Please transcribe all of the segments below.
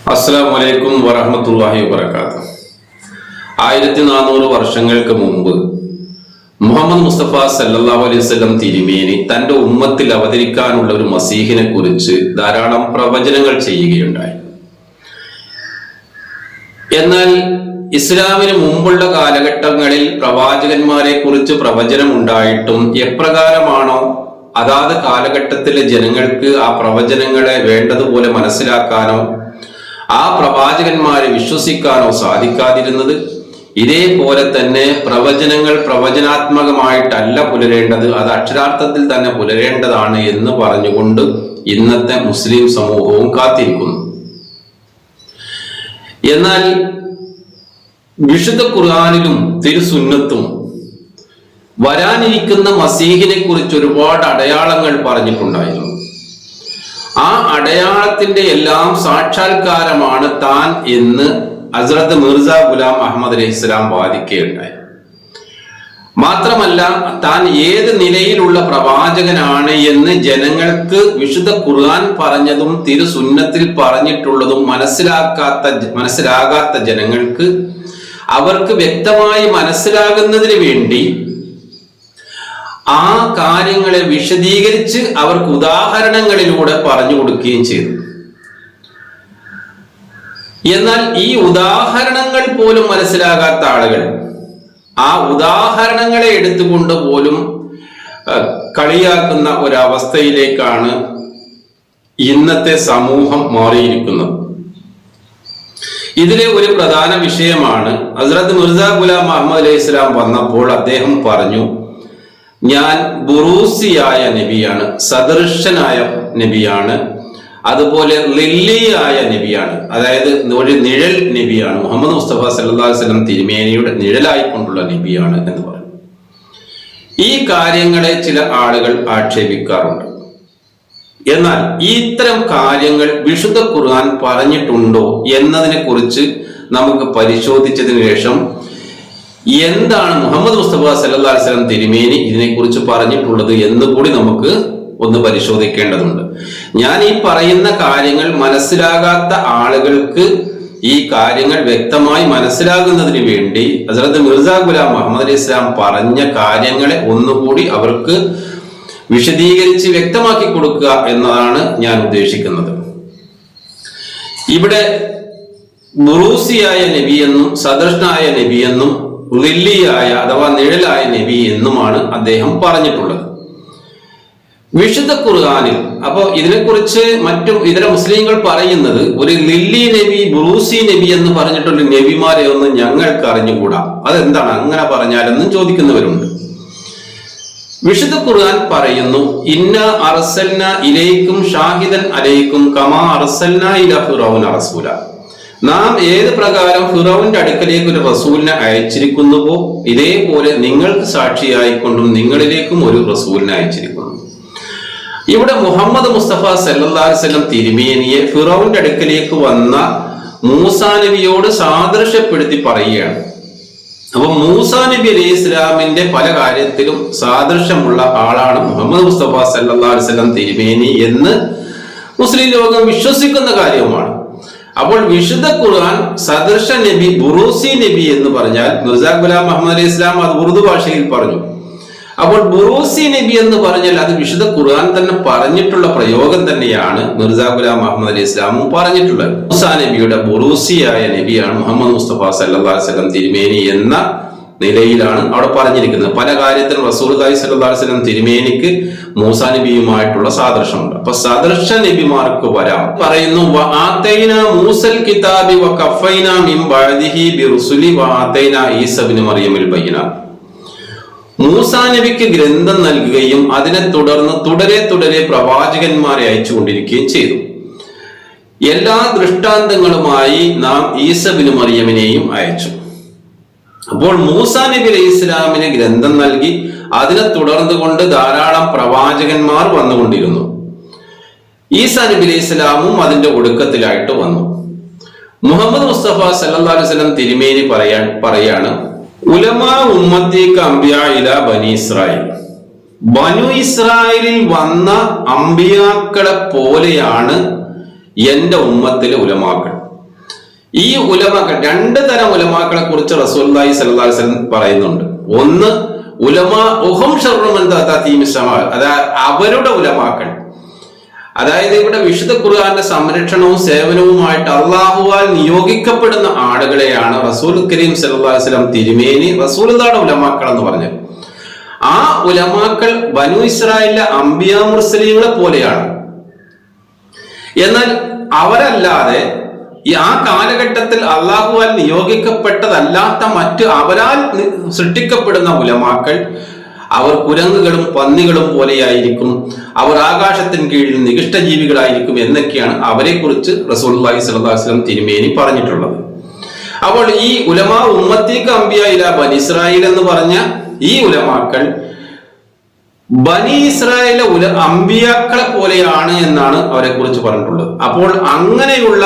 അസ്സലാമു അലൈക്കും വറഹ്മത്തുള്ളാഹി വബറകാതുഹു. 1400 വർഷങ്ങൾക്ക് മുമ്പ് മുഹമ്മദ് മുസ്തഫ സല്ലല്ലാഹു അലൈഹി വസല്ലം തിരുമേനി തന്റെ ഉമ്മത്തിൽ അവതരിക്കാനുള്ള ഒരു മസീഹിനെ കുറിച്ച് ധാരാളം പ്രവചനങ്ങൾ ചെയ്യുകയുണ്ടായി. എന്നാൽ ഇസ്ലാമിന് മുമ്പുള്ള കാലഘട്ടങ്ങളിൽ പ്രവാചകന്മാരെ കുറിച്ച് പ്രവചനം ഉണ്ടായിട്ടും എപ്രകാരമാണോ അതാത് കാലഘട്ടത്തിലെ ജനങ്ങൾക്ക് ആ പ്രവചനങ്ങളെ വേണ്ടതുപോലെ മനസ്സിലാക്കാനോ ആ പ്രവാചകന്മാരെ വിശ്വസിക്കാനോ സാധിക്കാതിരുന്നത്, ഇതേപോലെ തന്നെ പ്രവചനങ്ങൾ പ്രവചനാത്മകമായിട്ടല്ല പുലരേണ്ടത്, അത് അക്ഷരാർത്ഥത്തിൽ തന്നെ പുലരേണ്ടതാണ് എന്ന് പറഞ്ഞുകൊണ്ട് ഇന്നത്തെ മുസ്ലിം സമൂഹവും കാത്തിരിക്കുന്നു. എന്നാൽ വിശുദ്ധ ഖുർആനിലും തിരുസുന്നത്തും വരാനിരിക്കുന്ന മസീഹിനെ കുറിച്ച് ഒരുപാട് അടയാളങ്ങൾ പറഞ്ഞിട്ടുണ്ടായിരുന്നു. ആ അടയാളത്തിന്റെ എല്ലാം സാക്ഷാത്കാരമാണ് താൻ എന്ന് ഹസ്രത്ത് മിർസ ഗുലാം അഹമ്മദ് അലൈഹിസ്സലാം വാദിക്കുകയുണ്ടായി. മാത്രമല്ല, താൻ ഏത് നിലയിലുള്ള പ്രവാചകനാണ് എന്ന് ജനങ്ങൾക്ക് വിശുദ്ധ ഖുർആൻ പറഞ്ഞതും തിരുസുന്നത്തിൽ പറഞ്ഞിട്ടുള്ളതും മനസ്സിലാകാത്ത ജനങ്ങൾക്ക് അവർക്ക് വ്യക്തമായി മനസ്സിലാകുന്നതിന് വേണ്ടി ആ കാര്യങ്ങളെ വിശദീകരിച്ച് അവർക്ക് ഉദാഹരണങ്ങളിലൂടെ പറഞ്ഞു കൊടുക്കുകയും ചെയ്തു. എന്നാൽ ഈ ഉദാഹരണങ്ങൾ പോലും മനസ്സിലാകാത്ത ആളുകൾ ആ ഉദാഹരണങ്ങളെ എടുത്തുകൊണ്ട് പോലും കളിയാക്കുന്ന ഒരവസ്ഥയിലേക്കാണ് ഇന്നത്തെ സമൂഹം മാറിയിരിക്കുന്നത്. ഇതിലെ ഒരു പ്രധാന വിഷയമാണ് ഹസ്രത്ത് മിർസ ഗുലാം അഹമ്മദ് അലൈഹിസ്സലാം വന്നപ്പോൾ അദ്ദേഹം പറഞ്ഞു, ഞാൻ ബുറൂസിയായ നബിയാണ്, സദൃശനായ നബിയാണ്, അതുപോലെ ലില്ലിയായ നബിയാണ്, അതായത് ഒരു നിഴൽ നബിയാണ്, മുഹമ്മദ് മുസ്തഫ സല്ലല്ലാഹു അലൈഹി വസല്ലം തിരുമേനിയുടെ നിഴലായിക്കൊണ്ടുള്ള നബിയാണ് എന്ന് പറഞ്ഞു. ഈ കാര്യങ്ങളെ ചില ആളുകൾ ആക്ഷേപിക്കാറുണ്ട്. എന്നാൽ ഇത്തരം കാര്യങ്ങൾ വിശുദ്ധ ഖുർആൻ പറഞ്ഞിട്ടുണ്ടോ എന്നതിനെ കുറിച്ച് നമുക്ക് പരിശോധിച്ചതിന് ശേഷം എന്താണ് മുഹമ്മദ് മുസ്തഫ സല്ലല്ലാഹു അലൈഹി വസല്ലം തിരുമേനി ഇതിനെക്കുറിച്ച് പറഞ്ഞിട്ടുള്ളത് എന്ന് കൂടി നമുക്ക് ഒന്ന് പരിശോധിക്കേണ്ടതുണ്ട്. ഞാൻ ഈ പറയുന്ന കാര്യങ്ങൾ മനസ്സിലാകാത്ത ആളുകൾക്ക് ഈ കാര്യങ്ങൾ വ്യക്തമായി മനസ്സിലാകുന്നതിന് വേണ്ടി ഹസ്രത്ത് മിർസ ഗുലാം അഹമ്മദ് അലൈഹിസ്സലാം പറഞ്ഞ കാര്യങ്ങളെ ഒന്നുകൂടി അവർക്ക് വിശദീകരിച്ച് വ്യക്തമാക്കി കൊടുക്കുക എന്നതാണ് ഞാൻ ഉദ്ദേശിക്കുന്നത്. ഇവിടെ ബുറൂസിയായ നബി എന്നും സദൃശനായ നബി എന്നും ലില്ലിയായ അഥവാ നിഴലായ നബി എന്നുമാണ് അദ്ദേഹം പറഞ്ഞിട്ടുള്ളത് വിശുദ്ധ ഖുർആനിൽ. അപ്പോ ഇതിനെക്കുറിച്ച് മറ്റും ഇതര മുസ്ലിങ്ങൾ പറയുന്നത് ഒരു ലില്ലി നബി ബുറൂസി നബി എന്ന് പറഞ്ഞിട്ടുള്ള നബിമാരെ ഒന്നും ഞങ്ങൾക്ക് അറിഞ്ഞുകൂടാ, അതെന്താണ് അങ്ങനെ പറഞ്ഞാലെന്നും ചോദിക്കുന്നവരുണ്ട്. വിശുദ്ധ ഖുർആൻ പറയുന്നു, ഇന്ന അർസൽന ഇലൈക്കും ഷാഹിദൻ അലൈക്കും കമാ അർസൽന ഇലാ ഫിറഔന റസൂല. നാം ഏത് പ്രകാരം ഫിറൗന്റെ അടുക്കലേക്ക് ഒരു റസൂലിനെ അയച്ചിരിക്കുന്നുവോ ഇതേപോലെ നിങ്ങൾക്ക് സാക്ഷിയായിക്കൊണ്ടും നിങ്ങളിലേക്കും ഒരു റസൂലിനെ അയച്ചിരിക്കുന്നു. ഇവിടെ മുഹമ്മദ് മുസ്തഫ സല്ലല്ലാഹു അലൈഹി വസല്ലം തിരുമേനിയെ ഫിറൗന്റെ അടുക്കലേക്ക് വന്ന മൂസാ നബിയോട് സാദൃശ്യപ്പെടുത്തി പറയുകയാണ്. അപ്പൊ മൂസാ നബി അലൈഹി ഇസ്ലാമിന്റെ പല കാര്യത്തിലും സാദൃശ്യമുള്ള ആളാണ് മുഹമ്മദ് മുസ്തഫ സല്ലല്ലാഹു അലൈഹി വസല്ലം തിരുമേനി എന്ന് മുസ്ലിം ലോകം വിശ്വസിക്കുന്ന കാര്യവുമാണ്. അപ്പോൾ വിശുദ്ധ ഖുർആൻ സദൃശ നബി ബുറൂസി നബി എന്ന് പറഞ്ഞാൽ മിർസ ഗുലാം അഹമ്മദ് അലൈഹിസ്സലാം അത് ഉറുദു ഭാഷയിൽ പറഞ്ഞു. അപ്പോൾ ബുറൂസി നബി എന്ന് പറഞ്ഞാൽ അത് വിശുദ്ധ ഖുർആൻ തന്നെ പറഞ്ഞിട്ടുള്ള പ്രയോഗം തന്നെയാണ് മിർസ ഗുലാം അഹമ്മദ് അലൈഹിസ്സലാമും പറഞ്ഞിട്ടുള്ളത്. മൂസാ നബിയുടെ ബുറൂസിയായ നബിയാണ് മുഹമ്മദ് മുസ്തഫ സല്ലല്ലാഹു അലൈഹി വസല്ലം തിരുമേനി എന്ന നിലയിലാണ് അവിടെ പറഞ്ഞിരിക്കുന്നത്. പല കാര്യത്തിലും റസൂലുള്ളാഹി സ്വല്ലല്ലാഹു അലൈഹി വസല്ലം തിരുമേനിക്ക് മൂസാ നബിയുമായിട്ടുള്ള സാദൃശ്യമുണ്ട്. അപ്പൊ സദൃശ നബിമാർക്ക് വരാം. പറയുന്നു, വആതൈനാ മൂസൽ കിതാബി വകഫൈനാ മിൻ ബഅദിഹി ബിറുസുലി വആതൈനാ ഈസ ഇബ്നു മറിയമിൽ ബയ്യിനാത്ത്. മൂസാ നബിക്ക് ഗ്രന്ഥം നൽകുകയും അതിനെ തുടർന്ന് തുടരെ പ്രവാചകന്മാരെ അയച്ചുകൊണ്ടിരിക്കുകയും ചെയ്തു. എല്ലാ ദൃഷ്ടാന്തങ്ങളുമായി നാം ഈസ ഇബ്നു മറിയമിനെയും അയച്ചു. അപ്പോൾ മൂസാ നബി അലൈഹി ഇസ്ലാമിന് ഗ്രന്ഥം നൽകി അതിനെ തുടർന്നുകൊണ്ട് ധാരാളം പ്രവാചകന്മാർ വന്നുകൊണ്ടിരുന്നു. ഈസാ നബി അലൈഹി ഇസ്ലാമും അതിന്റെ ഒടുക്കത്തിലായിട്ട് വന്നു. മുഹമ്മദ് മുസ്തഫ സല്ലല്ലാഹു അലൈഹി വസല്ലം തിരുമേനി പറയാണ്, ഉലമാ ഉമ്മത്തി അംബിയാ ഇലാ ബനി ഇസ്രായേൽ. ബനു ഇസ്രായേലിൽ വന്ന അമ്പിയാക്കളെ പോലെയാണ് എന്റെ ഉമ്മത്തിലെ ഉലമാക്കൾ. ഈ ഉലമാക്കൾ, രണ്ട് തരം ഉലമാക്കളെ കുറിച്ച് റസൂലുള്ളാഹി സ്വല്ലല്ലാഹു അലൈഹി വസല്ലം പറയുന്നുണ്ട്. ഒന്ന് ഉലമാ ഉഹും ശർറു മൻ തഅതീമി സമാഅ, അതായത് അവരുടെ ഉലമാക്കൾ, അതായത് ഇവിടെ വിശുദ്ധ ഖുർആന്റെ സംരക്ഷണവും സേവനവുമായിട്ട് അള്ളാഹുവാൽ നിയോഗിക്കപ്പെടുന്ന ആളുകളെയാണ് റസൂൽ കരീം സല്ലല്ലാഹു അലൈഹി വസല്ലം തിരുമേനി റസൂലുള്ളാഹിയുടെ ഉലമാക്കൾ എന്ന് പറഞ്ഞത്. ആ ഉലമാക്കൾ ബനു ഇസ്രായേലിലെ അംബിയാ മുർസലീങ്ങളെ പോലെയാണ്. എന്നാൽ അവരല്ലാതെ ആ കാലഘട്ടത്തിൽ അള്ളാഹുവാൽ നിയോഗിക്കപ്പെട്ടതല്ലാത്ത മറ്റ് അവരാൽ സൃഷ്ടിക്കപ്പെടുന്ന ഉലമാക്കൾ അവർ കുരങ്ങുകളും പന്നികളും പോലെയായിരിക്കും, അവർ ആകാശത്തിന് കീഴിൽ നികഷ്ടജീവികളായിരിക്കും എന്നൊക്കെയാണ് അവരെ കുറിച്ച് റസൂലുള്ളാഹി സ്വല്ലല്ലാഹു അലൈഹി വസല്ലം തിരുമേനി പറഞ്ഞിട്ടുള്ളത്. അപ്പോൾ ഈ ഉലമാ ഉമ്മത്തിക്ക് അംബിയാ ഇലാ ബനി ഇസ്രായേൽ എന്ന് പറഞ്ഞ ഈ ഉലമാക്കൾ ബനി ഇസ്രായേലിലെ അംബിയാക്കളെ പോലെയാണ് എന്നാണ് അവരെ കുറിച്ച് പറഞ്ഞിട്ടുള്ളത്. അപ്പോൾ അങ്ങനെയുള്ള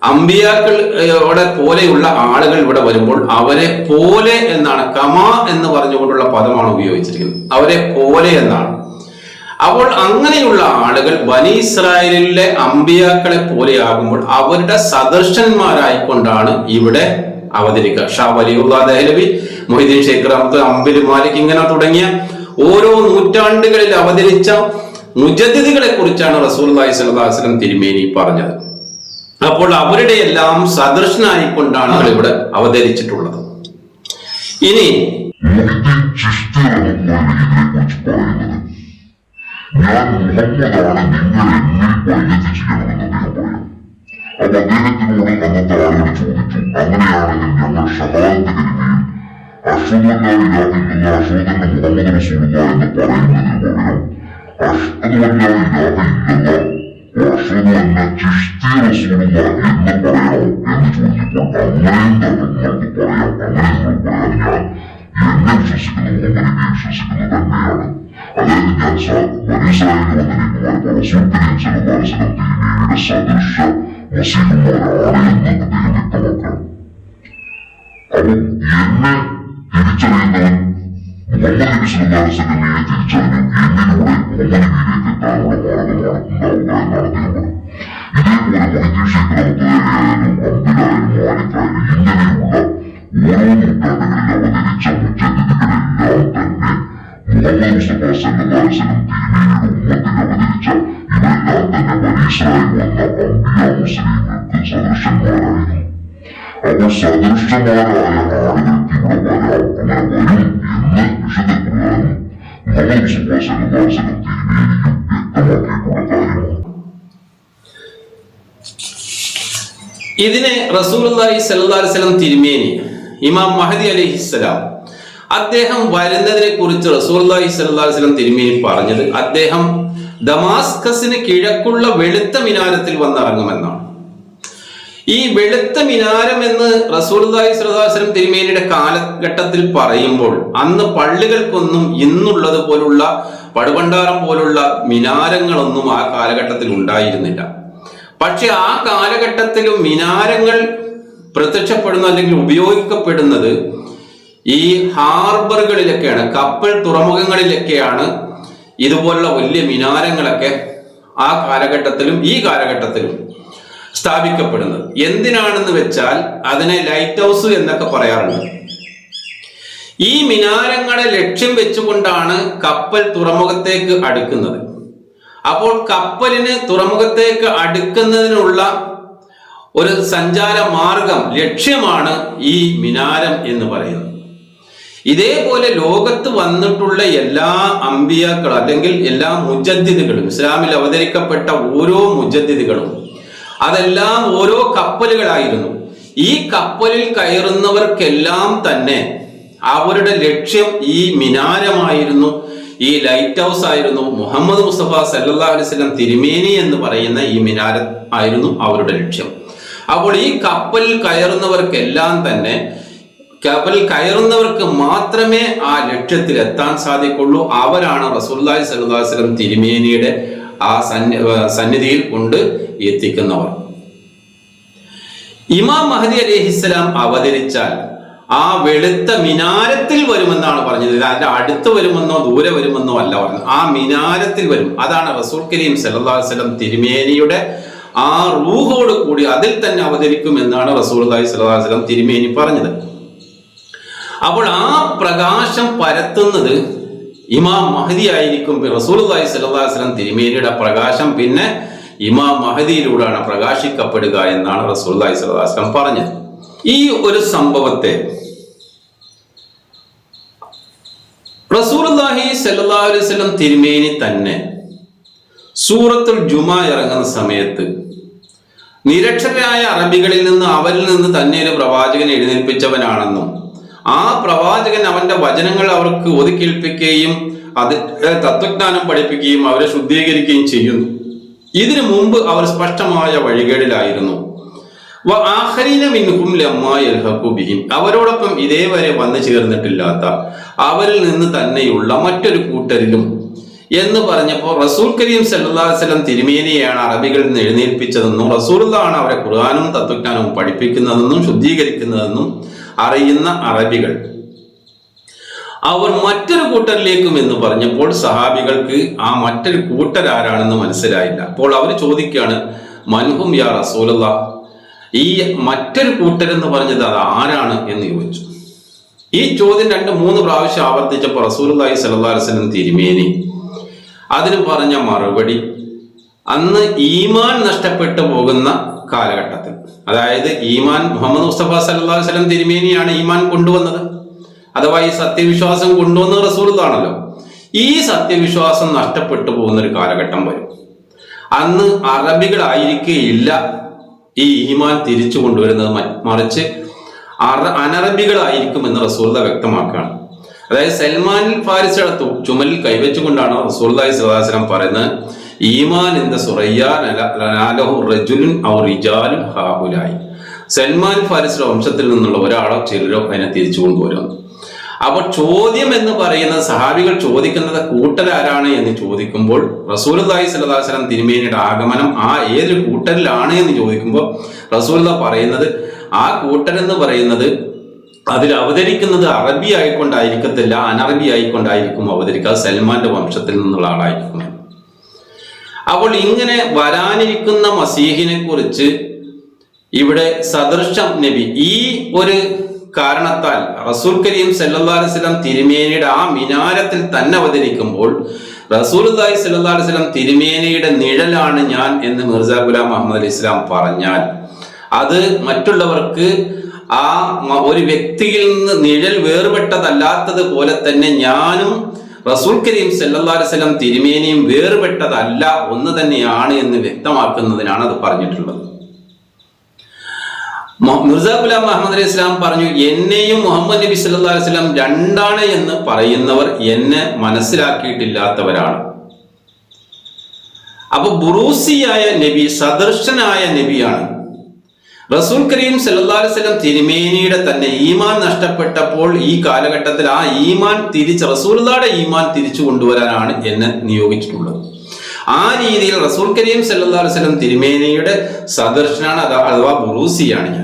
അംബിയാക്കളുടെ പോലെയുള്ള ആളുകൾ ഇവിടെ വരുമ്പോൾ അവരെ പോലെ എന്നാണ്, കമാ എന്ന് പറഞ്ഞുകൊണ്ടുള്ള പദമാണ് ഉപയോഗിച്ചിരിക്കുന്നത്, അവരെ പോലെ എന്നാണ്. അപ്പോൾ അങ്ങനെയുള്ള ആളുകൾ ബനി ഇസ്രായേലിലെ അംബിയാക്കളെ പോലെയാകുമ്പോൾ അവരുടെ സദർശന്മാരായിക്കൊണ്ടാണ് ഇവിടെ അവതരിക്കുക. ഷാ വലിയുല്ലാഹ് ദഹ്ലവി, മൊഹീദ്ദീൻ ഷേഖ് റഹ്മത്ത്, അംബിൽ മാലിക്, ഇങ്ങനെ തുടങ്ങിയ ഓരോ നൂറ്റാണ്ടുകളിൽ അവതരിച്ച മുജദ്ദിദുകളെ കുറിച്ചാണ് റസൂലുള്ളാഹി സ്വല്ലല്ലാഹു അലൈഹി വസല്ലം തിരുമേനി പറഞ്ഞത്. അപ്പോൾ അവരുടെ എല്ലാം സദർശനായിക്കൊണ്ടാണ് ഇവിടെ അവതരിച്ചിട്ടുള്ളത്. ഇനി ഞാൻ മുഹമ്മദാണ്, നിങ്ങൾ എന്നിൽ പരിഗണിച്ച് ചെയ്യണമെന്ന് അദ്ദേഹം പറയാം. അപ്പൊ അദ്ദേഹത്തിനോട് അന്നത്തെ ആളുകൾ ചോദിച്ചു, അങ്ങനെയാണെങ്കിൽ ഞങ്ങൾ ഷഹാദത്ത് കലിമയിൽ അഷ്ഹദു അല്ലാ ഇലാഹ ഇല്ലല്ലാഹ് അഷ്ഹദു അന്ന മുഹമ്മദ് റസൂലുള്ളാഹ് എന്ന് പറയുന്നതിന് പകരം അഷ്ഹദു അല്ലാ ഇലാഹ ഇല്ലല്ലാഹ് അഷ്ഹദു അന്ന ചിശ്തി റസൂലുള്ളാഹ് എന്ന് പറയാമോ എന്ന് ചോദിച്ചപ്പോൾ അങ്ങനെയും നിങ്ങൾക്ക് പറയാം, അങ്ങനെ നിങ്ങൾ പറയാൻ ഞാൻ എന്നെ വിശ്വസിക്കുന്ന മുഹമ്മദിനെ വിശ്വസിക്കുന്നത് തന്നെയാണ്. അതായത് ഞാൻ ബനീസ്രായേലിൽ വന്നിരിക്കുമ്പോൾ റസൂൽ കരീം സല്ലല്ലാഹു അലൈഹി വസല്ലം തിരുമേനിയുടെ സദൃശ വസീഹുമാരാണ് എന്ന് അദ്ദേഹം വ്യക്തമാക്കണം. അപ്പോൾ എന്നെ തിരിച്ചറിയുന്നവൻ മുഹമ്മദ് നബി സല്ലല്ലാഹു അലൈഹി വസല്ലമയെ തിരിച്ചറിഞ്ഞു, എന്നിലൂടെ മുഹമ്മദിലേക്ക് എത്താനുള്ള മാർഗമാണ് ഉണ്ടാവുക എന്നാണ് അദ്ദേഹം പറഞ്ഞത്. ഇതേപോലെ മൊഹീദ്ദീൻ ഷേഖ് റഹ്മത്തുള്ളാഹിയായാലും അബ്ദുല്ലായാലും മാലിക്കായാലും ഇങ്ങനെയുള്ള ഓരോ നൂറ്റാണ്ടുകളിൽ അവതരിച്ച മുജദ്ദിദുകളെല്ലാം തന്നെ മുഹമ്മദ് മുസ്തഫ സല്ലല്ലാഹു അലൈഹി വസല്ലം തിരുമേനിയുടെ ഉമ്മത്തിൽ അവതരിച്ച ഇവരെല്ലാം തന്നെ ബനി ഇസ്രായേൽ വന്ന അംബിയാ മുസ്ലിങ്ങൾക്ക് സദൃശന്മാരായിരുന്നു. അപ്പോൾ സദൃശന്മാരായ ആളുകൾക്ക് ഇവിടെ വരാം, അങ്ങനെ വരും എന്ന് വിശുദ്ധ ഖുർആനും മുഹമ്മദ് മുസ്തഫ സല്ലല്ലാഹു അലൈഹി വസല്ലം തിരുമേനിയും വ്യക്തമാക്കിയിട്ടുള്ള കാര്യമാണ്. ഇതിനെ റസൂലുള്ളാഹി സ്വല്ലല്ലാഹു അലൈഹി വസല്ലം തിരുമേനി ഇമാം മഹദി അലൈഹിസ്സലാം അദ്ദേഹം വരുന്നതിനെ കുറിച്ച് റസൂലുള്ളാഹി സ്വല്ലല്ലാഹു അലൈഹി വസല്ലം തിരുമേനി പറഞ്ഞത് അദ്ദേഹം ദമാസ്കസിന് കിഴക്കുള്ള വെളുത്ത മിനാരത്തിൽ വന്നിറങ്ങുമെന്നാണ്. ഈ വെളുത്ത മിനാരം എന്ന് റസൂലുള്ളാഹി സ്വല്ലല്ലാഹു അലൈഹി വസല്ലം തിരുമേനിയുടെ കാലഘട്ടത്തിൽ പറയുമ്പോൾ അന്ന് പള്ളികൾക്കൊന്നും ഇന്നുള്ളത് പോലുള്ള പടുപണ്ടാരം പോലുള്ള മിനാരങ്ങളൊന്നും ആ കാലഘട്ടത്തിൽ ഉണ്ടായിരുന്നില്ല. പക്ഷെ ആ കാലഘട്ടത്തിലും മിനാരങ്ങൾ പ്രത്യക്ഷപ്പെടുന്ന അല്ലെങ്കിൽ ഉപയോഗിക്കപ്പെടുന്നത് ഈ ഹാർബറുകളിലൊക്കെയാണ്, കപ്പൽ തുറമുഖങ്ങളിലൊക്കെയാണ് ഇതുപോലുള്ള വലിയ മിനാരങ്ങളൊക്കെ ആ കാലഘട്ടത്തിലും ഈ കാലഘട്ടത്തിലും സ്ഥാപിക്കപ്പെടുന്നത്. എന്തിനാണെന്ന് വെച്ചാൽ അതിനെ ലൈറ്റ് ഹൗസ് എന്നൊക്കെ പറയാറുണ്ട്. ഈ മിനാരങ്ങളെ ലക്ഷ്യം വെച്ചുകൊണ്ടാണ് കപ്പൽ തുറമുഖത്തേക്ക് അടുക്കുന്നത്. അപ്പോൾ കപ്പലിന് തുറമുഖത്തേക്ക് അടുക്കുന്നതിനുള്ള ഒരു സഞ്ചാര മാർഗം, ലക്ഷ്യമാണ് ഈ മിനാരം എന്ന് പറയുന്നത്. ഇതേപോലെ ലോകത്ത് വന്നിട്ടുള്ള എല്ലാ അമ്പിയാക്കളും അല്ലെങ്കിൽ എല്ലാ മുജദ്ദിദുകളും, ഇസ്ലാമിൽ അവതരിക്കപ്പെട്ട ഓരോ മുജദ്ദിദുകളും അതെല്ലാം ഓരോ കപ്പലുകളായിരുന്നു. ഈ കപ്പലിൽ കയറുന്നവർക്കെല്ലാം തന്നെ അവരുടെ ലക്ഷ്യം ഈ മിനാരമായിരുന്നു, ഈ ലൈറ്റ് ഹൗസ് ആയിരുന്നു. മുഹമ്മദ് മുസ്തഫ സല്ലല്ലാഹു അലൈഹി വസല്ലം തിരുമേനി എന്ന് പറയുന്ന ഈ മിനാരം ആയിരുന്നു അവരുടെ ലക്ഷ്യം. അപ്പോൾ ഈ കപ്പലിൽ കയറുന്നവർക്കെല്ലാം തന്നെ, കപ്പലിൽ കയറുന്നവർക്ക് മാത്രമേ ആ ലക്ഷ്യത്തിൽ എത്താൻ സാധിക്കുള്ളൂ. അവരാണ് റസൂലുള്ളാഹി സ്വല്ലല്ലാഹു അലൈഹി വസല്ലം തിരുമേനിയുടെ ആ സന്നിധിയിൽ കൊണ്ട് എത്തിക്കുന്നവർ. ഇമാം മഹദി അലൈഹിസ്സലാം അവതരിച്ചാൽ ആ വെളുത്ത മിനാരത്തിൽ വരുമെന്നാണ് പറഞ്ഞത്. അതിന്റെ അടുത്ത് വരുമെന്നോ ദൂരെ വരുമെന്നോ അല്ല പറഞ്ഞത്, ആ മിനാരത്തിൽ വരും. അതാണ് റസൂൽ കരീം സല്ലല്ലാഹു അലൈഹി വസല്ലം തിരുമേനിയുടെ ആ റൂഹോട് കൂടി അതിൽ തന്നെ അവതരിക്കും എന്നാണ് റസൂലുള്ളാഹി സ്വല്ലല്ലാഹു അലൈഹി വസല്ലം തിരുമേനി പറഞ്ഞത്. അപ്പോൾ ആ പ്രകാശം പരത്തുന്നത് ഇമാം മഹദി ആയിരിക്കും. റസൂലുള്ളാഹി സ്വല്ലല്ലാഹു അലൈഹി വസല്ലം തിരുമേനിയുടെ പ്രകാശം പിന്നെ ഇമാം മഹദിയിലൂടെയാണ് പ്രകാശിക്കപ്പെടുക എന്നാണ് റസൂലുള്ളാഹി സ്വല്ലല്ലാഹു അലൈഹി വസല്ലം പറഞ്ഞത്. ഈ ഒരു സംഭവത്തെ റസൂലുള്ളാഹി സ്വല്ലല്ലാഹു അലൈഹി വസല്ലം തിരുമേനി തന്നെ സൂറത്തുൽ ജുമാ ഇറങ്ങുന്ന സമയത്ത് നിരക്ഷരായ അറബികളിൽ നിന്ന് അവരിൽ നിന്ന് തന്നെ ഒരു പ്രവാചകനെ എഴുന്നേൽപ്പിച്ചവനാണെന്നും ആ പ്രവാചകൻ അവന്റെ വചനങ്ങൾ അവർക്ക് ഒതുക്കേൽപ്പിക്കുകയും അത് തത്വജ്ഞാനം പഠിപ്പിക്കുകയും അവരെ ശുദ്ധീകരിക്കുകയും ചെയ്യുന്നു. ഇതിനു മുമ്പ് അവർ സ്പഷ്ടമായ വഴികേടിലായിരുന്നു. അവരോടൊപ്പം ഇതേവരെ വന്നു ചേർന്നിട്ടില്ലാത്ത അവരിൽ നിന്ന് തന്നെയുള്ള മറ്റൊരു കൂട്ടരിലും എന്ന് പറഞ്ഞപ്പോൾ റസൂൽ കരീം സല്ലല്ലാഹു അലൈഹി വസല്ലം തിരുമേനിയെയാണ് അറബികളിൽ നിന്ന് എഴുന്നേൽപ്പിച്ചതെന്നും റസൂലുള്ളാഹാണ് അവരെ ഖുർആനും തത്വജ്ഞാനവും പഠിപ്പിക്കുന്നതെന്നും ശുദ്ധീകരിക്കുന്നതെന്നും അറിയുന്ന അറബികൾ അവർ മറ്റൊരു കൂട്ടരിലേക്കും എന്ന് പറഞ്ഞപ്പോൾ സഹാബികൾക്ക് ആ മറ്റൊരു കൂട്ടരാരാണെന്ന് മനസ്സിലായില്ല. അപ്പോൾ അവർ ചോദിക്കുകയാണ്, മൻഹും യാ റസൂലല്ലാഹ്, ഈ മറ്റൊരു കൂട്ടരെന്ന് പറഞ്ഞത് അത് ആരാണ് എന്ന് ചോദിച്ചു. ഈ ചോദ്യം 2-3 പ്രാവശ്യം ആവർത്തിച്ചപ്പോൾ റസൂലുള്ളാഹി സ്വല്ലല്ലാഹു അലൈഹി വസല്ലം തിരുമേനി അതിന് പറഞ്ഞ മറുപടി, അന്ന് ഈമാൻ നഷ്ടപ്പെട്ടു പോകുന്ന കാലഘട്ടത്തിൽ, അതായത് ഈമാൻ മുഹമ്മദ് മുസ്തഫ സല്ലല്ലാഹു അലൈഹി വസല്ലം തിരുമേനിയാണ് ഈമാൻ കൊണ്ടുവന്നത്, അഥവാ ഈ സത്യവിശ്വാസം കൊണ്ടുവന്നത് റസൂലുള്ളാഹാണല്ലോ. ഈ സത്യവിശ്വാസം നഷ്ടപ്പെട്ടു പോകുന്ന ഒരു കാലഘട്ടം വരും. അന്ന് അറബികളായിരിക്കുകയില്ല ഈ ഈമാൻ തിരിച്ചു കൊണ്ടുവരുന്നത്, മറിച്ച് അനറബികളായിരിക്കും എന്ന് റസൂലുള്ളാഹി വ്യക്തമാക്കുകയാണ്. അതായത് സൽമാൻ ഫാരിസിയുടെ ചുമലിൽ കൈവച്ചുകൊണ്ടാണ് റസൂലുള്ളാഹി സ്വല്ലല്ലാഹു അലൈഹി വസല്ലം പറയുന്നത്, ഈമാൻ ഇന്ദ സുറയ്യ ലനാലഹു റജുലുൻ ഔ റിജാലുൻ ഹാഉലായി. സൽമാൻ ഫാരിസിയുടെ വംശത്തിൽ നിന്നുള്ള ഒരാളോ ചിലരോ അതിനെ തിരിച്ചു കൊണ്ടുവരും. അപ്പോൾ ചോദ്യം എന്ന് പറയുന്നത്, സഹാബികൾ ചോദിക്കുന്നത് കൂട്ടരാരാണ് എന്ന് ചോദിക്കുമ്പോൾ റസൂലുള്ളാഹി സ്വല്ലല്ലാഹു അലൈഹി വസല്ലം തിരുമേനിയുടെ ആഗമനം ആ ഏതൊരു കൂട്ടരിലാണ് എന്ന് ചോദിക്കുമ്പോൾ റസൂലുള്ളാഹി പറയുന്നത്, ആ കൂട്ടരെന്ന് പറയുന്നത് അതിൽ അവതരിക്കുന്നത് അറബി ആയിക്കൊണ്ടായിരിക്കത്തില്ല, അനറബി ആയിക്കൊണ്ടായിരിക്കും അവതരിക്കുക, സൽമാന്റെ വംശത്തിൽ നിന്നുള്ള ആളായിരിക്കും. അപ്പോൾ ഇങ്ങനെ വരാനിരിക്കുന്ന മസീഹിനെ കുറിച്ച് ഇവിടെ സദൃശം നബി ഈ ഒരു കാരണത്താൽ റസൂൽ കരീം സല്ലല്ലാഹു അലൈഹി വസല്ലം തിരുമേനിയുടെ ആ മിനാരത്തിൽ തന്നെ അവതരിക്കുമ്പോൾ റസൂലുള്ളാഹി സ്വല്ലല്ലാഹു അലൈഹി വസല്ലം തിരുമേനിയുടെ നിഴലാണ് ഞാൻ എന്ന് മിർസ ഗുലാം അഹമ്മദ് അലി ഇസ്ലാം പറഞ്ഞാൽ അത് മറ്റുള്ളവർക്ക് ആ ഒരു വ്യക്തിയിൽ നിന്ന് നിഴൽ വേർപെട്ടതല്ലാത്തത് പോലെ തന്നെ ഞാനും റസൂൽ കരീം സല്ലല്ലാഹു അലൈഹി വസല്ലം തിരുമേനിയും വേർപെട്ടതല്ല, ഒന്ന് തന്നെയാണ് എന്ന് വ്യക്തമാക്കുന്നതിനാണ് അത് പറഞ്ഞിട്ടുള്ളത്. മിർസ ഗുലാം അഹമ്മദ് അലി ഇസ്ലാം പറഞ്ഞു, എന്നെയും മുഹമ്മദ് നബി സല്ലല്ലാഹു അലൈഹി വസല്ലം രണ്ടാണ് എന്ന് പറയുന്നവർ എന്നെ മനസ്സിലാക്കിയിട്ടില്ലാത്തവരാണ്. അപ്പൊ ബുറൂസിയായ നബി, സദർശനായ നബിയാണ്. റസൂൽ കരീം സല്ലല്ലാഹു അലൈഹി വസല്ലം തിരുമേനിയുടെ തന്നെ ഈമാൻ നഷ്ടപ്പെട്ടപ്പോൾ ഈ കാലഘട്ടത്തിൽ ആ ഈമാൻ റസൂലുള്ളാഹിയുടെ ഈമാൻ തിരിച്ചു കൊണ്ടുവരാനാണ് എന്നെ നിയോഗിച്ചിട്ടുള്ളത്. ആ രീതിയിൽ റസൂൽ കരീം സല്ലല്ലാഹു അലൈഹി വസല്ലം തിരുമേനിയുടെ സദർശനാണ്, അഥവാ ബുറൂസിയാണ് ഞാൻ.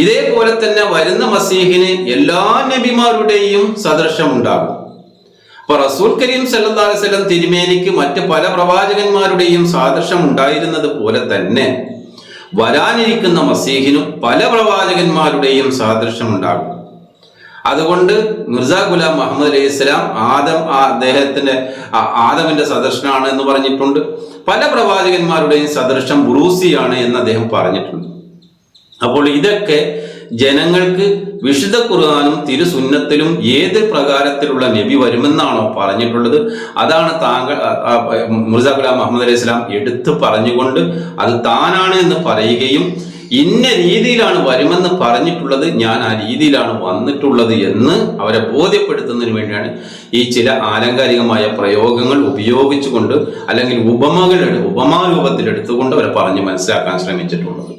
ഇതേപോലെ തന്നെ വരുന്ന മസീഹിന് എല്ലാ നബിമാരുടെയും സദർശം ഉണ്ടാകും. അപ്പൊ റസൂൽ കരീം സല്ലല്ലാഹു അലൈഹി വസല്ലം തിരുമേനിക്ക് മറ്റ് പല പ്രവാചകന്മാരുടെയും സാദൃശ്യം ഉണ്ടായിരുന്നത് പോലെ തന്നെ വരാനിരിക്കുന്ന മസീഹിനും പല പ്രവാചകന്മാരുടെയും സാദൃശ്യം ഉണ്ടാകും. അതുകൊണ്ട് മിർസ ഗുലാം അഹമ്മദ് അലൈഹി ഇസ്ലാം ആദമിന്റെ സദർശനാണ് എന്ന് പറഞ്ഞിട്ടുണ്ട്. പല പ്രവാചകന്മാരുടെയും സദൃശം ബുറൂസിയാണ് എന്ന് അദ്ദേഹം പറഞ്ഞിട്ടുണ്ട്. അപ്പോൾ ഇതൊക്കെ ജനങ്ങൾക്ക് വിശുദ്ധ ഖുർആനും തിരുസുന്നത്തിലും ഏത് പ്രകാരത്തിലുള്ള നബി വരുമെന്നാണോ പറഞ്ഞിട്ടുള്ളത് അതാണ് മിർസ ഗുലാം അഹമ്മദ് അലൈഹി ഇസ്ലാം എടുത്തു പറഞ്ഞുകൊണ്ട് അത് താനാണ് എന്ന് പറയുകയും ഇന്ന രീതിയിലാണ് വരുമെന്ന് പറഞ്ഞിട്ടുള്ളത്, ഞാൻ ആ രീതിയിലാണ് വന്നിട്ടുള്ളത് എന്ന് അവരെ ബോധ്യപ്പെടുത്തുന്നതിന് വേണ്ടിയാണ് ഈ ചില ആലങ്കാരികമായ പ്രയോഗങ്ങൾ ഉപയോഗിച്ചുകൊണ്ട് അല്ലെങ്കിൽ ഉപമാരൂപത്തിൽ എടുത്തുകൊണ്ട് അവരെ പറഞ്ഞ് മനസ്സിലാക്കാൻ ശ്രമിച്ചിട്ടുള്ളത്.